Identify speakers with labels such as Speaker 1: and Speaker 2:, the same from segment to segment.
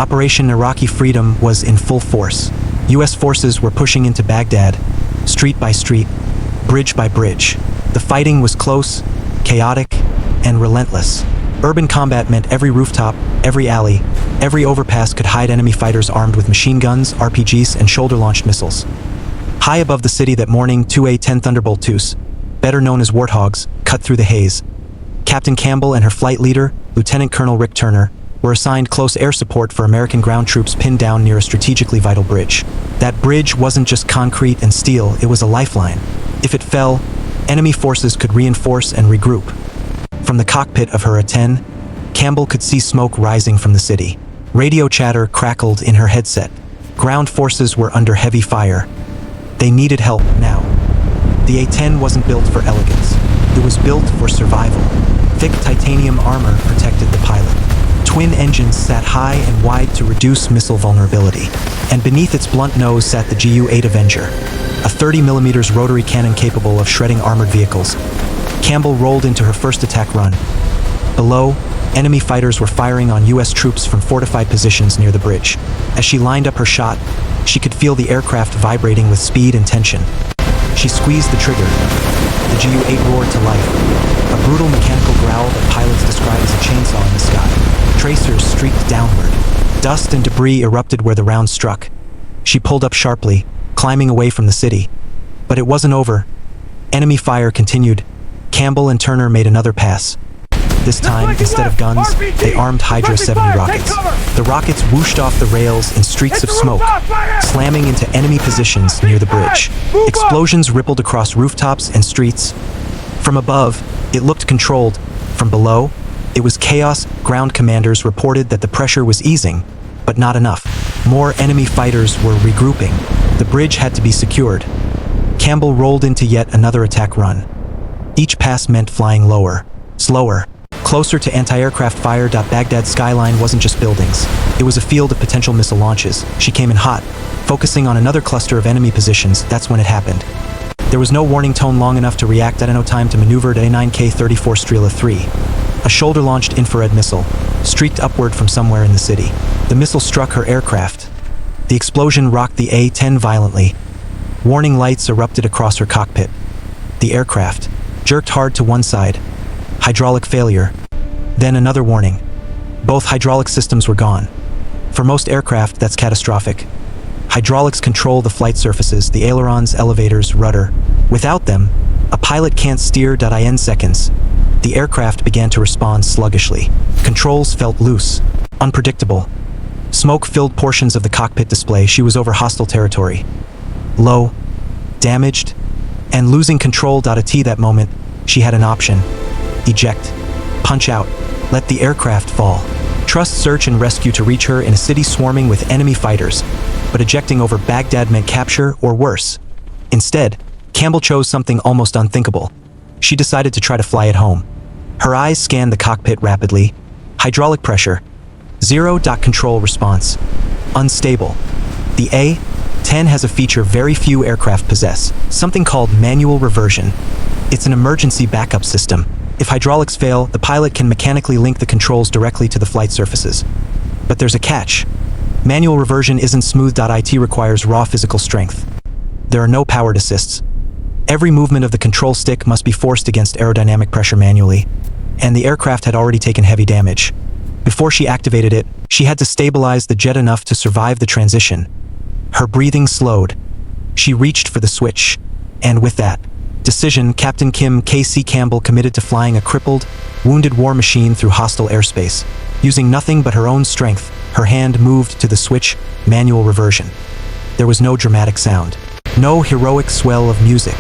Speaker 1: Operation Iraqi Freedom was in full force. U.S. forces were pushing into Baghdad, street by street, bridge by bridge. The fighting was close, chaotic, and relentless. Urban combat meant every rooftop, every alley, every overpass could hide enemy fighters armed with machine guns, RPGs, and shoulder-launched missiles. High above the city that morning, two A-10 Thunderbolt IIs, better known as Warthogs, cut through the haze. Captain Campbell and her flight leader, Lieutenant Colonel Rick Turner, were assigned close air support for American ground troops pinned down near a strategically vital bridge. That bridge wasn't just concrete and steel, it was a lifeline. If it fell, enemy forces could reinforce and regroup. From the cockpit of her A-10, Campbell could see smoke rising from the city. Radio chatter crackled in her headset. Ground forces were under heavy fire. They needed help now. The A-10 wasn't built for elegance. It was built for survival. Thick titanium armor protected the pilot. Twin engines sat high and wide to reduce missile vulnerability. And beneath its blunt nose sat the Ju-8 Avenger, a 30mm rotary cannon capable of shredding armored vehicles. Campbell rolled into her first attack run. Below, enemy fighters were firing on U.S. troops from fortified positions near the bridge. As she lined up her shot, she could feel the aircraft vibrating with speed and tension. She squeezed the trigger. The Ju-8 roared to life, a brutal mechanical growl that pilots describe as a chainsaw in the sky. Tracers streaked downward. Dust and debris erupted where the round struck. She pulled up sharply, climbing away from the city. But it wasn't over. Enemy fire continued. Campbell and Turner made another pass. This time, instead of guns, they armed Hydra 70 rockets. The rockets whooshed off the rails in streaks of smoke, slamming into enemy positions near the bridge. Explosions rippled across rooftops and streets. From above, it looked controlled. From below, it was chaos. Ground commanders reported that the pressure was easing, but not enough. More enemy fighters were regrouping. The bridge had to be secured. Campbell rolled into yet another attack run. Each pass meant flying lower, slower, closer to anti-aircraft fire. Baghdad's skyline wasn't just buildings. It was a field of potential missile launches. She came in hot, focusing on another cluster of enemy positions. That's when it happened. There was no warning tone long enough to react. No time to maneuver. A-9K-34 Strela 3. A shoulder-launched infrared missile, streaked upward from somewhere in the city. The missile struck her aircraft. The explosion rocked the A-10 violently. Warning lights erupted across her cockpit. The aircraft jerked hard to one side. Hydraulic failure. Then another warning. Both hydraulic systems were gone. For most aircraft, that's catastrophic. Hydraulics control the flight surfaces, the ailerons, elevators, rudder. Without them, a pilot can't steer. In seconds, the aircraft began to respond sluggishly. Controls felt loose, unpredictable. Smoke filled portions of the cockpit display. She was over hostile territory. Low, damaged, and losing control. At that moment, she had an option. Eject. Punch out. Let the aircraft fall. Trust search and rescue to reach her in a city swarming with enemy fighters. But ejecting over Baghdad meant capture or worse. Instead, Campbell chose something almost unthinkable. She decided to try to fly it home. Her eyes scanned the cockpit rapidly. Hydraulic pressure. 0. Control response. Unstable. The A-10 has a feature very few aircraft possess, something called Manual Reversion. It's an emergency backup system. If hydraulics fail, the pilot can mechanically link the controls directly to the flight surfaces. But there's a catch. Manual reversion isn't smooth. It requires raw physical strength. There are no powered assists. Every movement of the control stick must be forced against aerodynamic pressure manually, and the aircraft had already taken heavy damage. Before she activated it, she had to stabilize the jet enough to survive the transition. Her breathing slowed. She reached for the switch, and with that decision, Captain Kim K.C. Campbell committed to flying a crippled, wounded war machine through hostile airspace. Using nothing but her own strength, her hand moved to the switch, manual reversion. There was no dramatic sound. No heroic swell of music.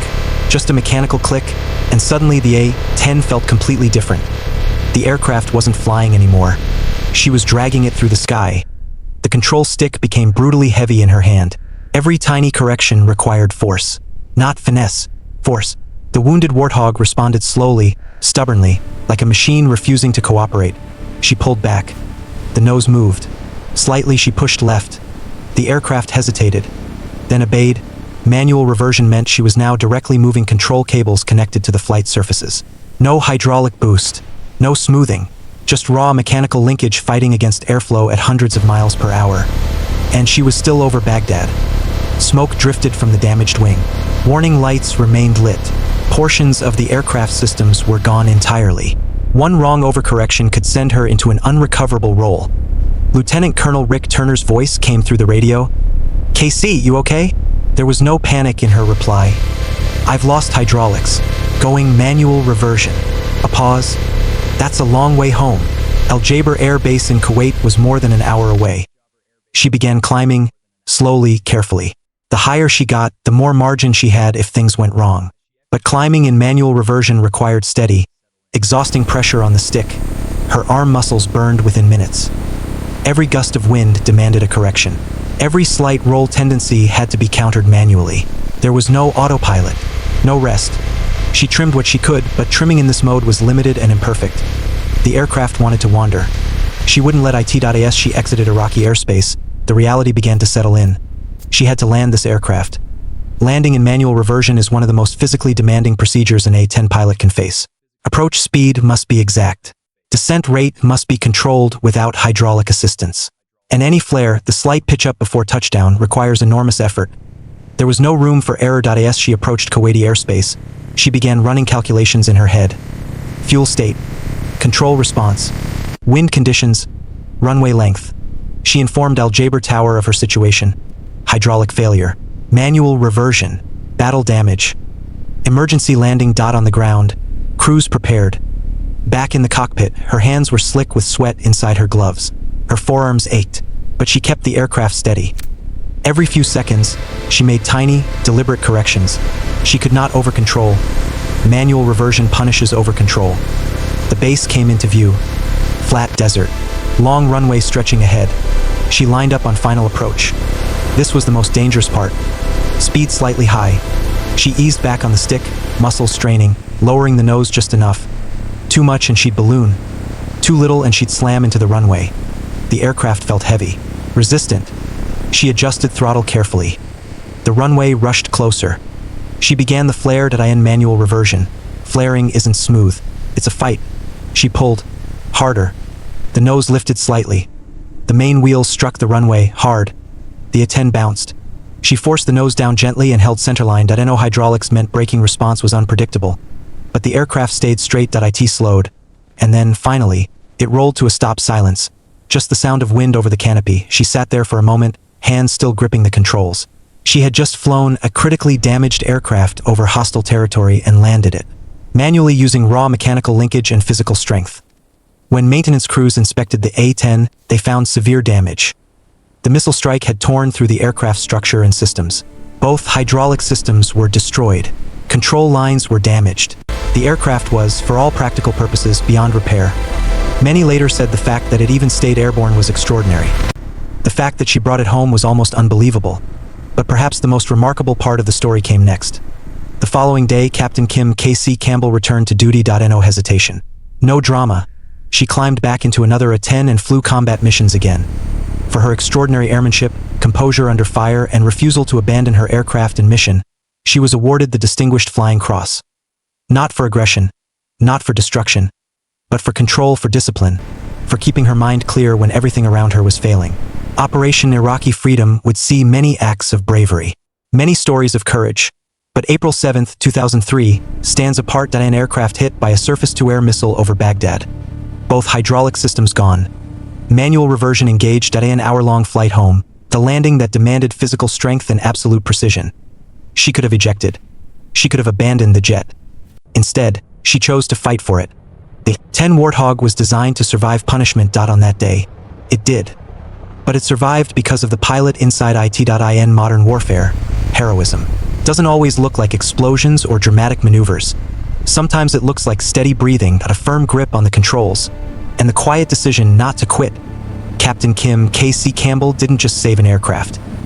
Speaker 1: Just a mechanical click, and suddenly the A-10 felt completely different. The aircraft wasn't flying anymore. She was dragging it through the sky. The control stick became brutally heavy in her hand. Every tiny correction required force, not finesse. Force. The wounded Warthog responded slowly, stubbornly, like a machine refusing to cooperate. She pulled back. The nose moved. Slightly she pushed left. The aircraft hesitated, then obeyed. Manual reversion meant she was now directly moving control cables connected to the flight surfaces. No hydraulic boost, no smoothing, Just raw mechanical linkage fighting against airflow at hundreds of miles per hour. And she was still over Baghdad. Smoke drifted from the damaged wing. Warning lights remained lit. Portions of the aircraft systems were gone entirely. One wrong overcorrection could send her into an unrecoverable roll. Lieutenant Colonel Rick Turner's voice came through the radio. "KC, you okay?" There was no panic in her reply. "I've lost hydraulics. Going manual reversion." A pause. "That's a long way home." Al Jaber Air Base in Kuwait was more than an hour away. She began climbing, slowly, carefully. The higher she got, the more margin she had if things went wrong. But climbing in manual reversion required steady, exhausting pressure on the stick. Her arm muscles burned within minutes. Every gust of wind demanded a correction. Every slight roll tendency had to be countered manually. There was no autopilot, no rest. She trimmed what she could, but trimming in this mode was limited and imperfect. The aircraft wanted to wander. She wouldn't let it. She exited Iraqi airspace. The reality began to settle in. She had to land this aircraft. Landing in manual reversion is one of the most physically demanding procedures an A-10 pilot can face. Approach speed must be exact. Descent rate must be controlled without hydraulic assistance. And any flare, the slight pitch up before touchdown, requires enormous effort. There was no room for error. As she approached Kuwaiti airspace, she began running calculations in her head. Fuel state, control response, wind conditions, runway length. She informed Al Jaber Tower of her situation. Hydraulic failure, manual reversion, battle damage, emergency landing. On the ground, crews prepared. Back in the cockpit, her hands were slick with sweat inside her gloves. Her forearms ached, but she kept the aircraft steady. Every few seconds, she made tiny, deliberate corrections. She could not over-control. Manual reversion punishes over-control. The base came into view. Flat desert, long runway stretching ahead. She lined up on final approach. This was the most dangerous part. Speed slightly high. She eased back on the stick, muscles straining, lowering the nose just enough. Too much and she'd balloon. Too little and she'd slam into the runway. The aircraft felt heavy, resistant. She adjusted throttle carefully. The runway rushed closer. She began the flare in manual reversion. Flaring isn't smooth. It's a fight. She pulled. Harder. The nose lifted slightly. The main wheels struck the runway, hard. The A-10 bounced. She forced the nose down gently and held centerline. No hydraulics meant braking response was unpredictable. But the aircraft stayed straight. It slowed. And then, finally, it rolled to a stop silence. Just the sound of wind over the canopy. She sat there for a moment, hands still gripping the controls. She had just flown a critically damaged aircraft over hostile territory and landed it, manually using raw mechanical linkage and physical strength. When maintenance crews inspected the A-10, they found severe damage. The missile strike had torn through the aircraft structure and systems. Both hydraulic systems were destroyed. Control lines were damaged. The aircraft was, for all practical purposes, beyond repair. Many later said the fact that it even stayed airborne was extraordinary. The fact that she brought it home was almost unbelievable. But perhaps the most remarkable part of the story came next. The following day, Captain Kim K.C. Campbell returned to duty. No hesitation. No drama. She climbed back into another A-10 and flew combat missions again. For her extraordinary airmanship, composure under fire, and refusal to abandon her aircraft and mission, she was awarded the Distinguished Flying Cross. Not for aggression, not for destruction, but for control, for discipline, for keeping her mind clear when everything around her was failing. Operation Iraqi Freedom would see many acts of bravery, many stories of courage. But April 7, 2003, stands apart. An aircraft hit by a surface-to-air missile over Baghdad. Both hydraulic systems gone. Manual reversion engaged. An hour-long flight home. The landing that demanded physical strength and absolute precision. She could have ejected. She could have abandoned the jet. Instead, she chose to fight for it. The A-10 Warthog was designed to survive punishment. On that day, it did. But it survived because of the pilot inside it. In modern warfare, heroism doesn't always look like explosions or dramatic maneuvers. Sometimes it looks like steady breathing, a firm grip on the controls, and the quiet decision not to quit. Captain Kim K.C. Campbell didn't just save an aircraft.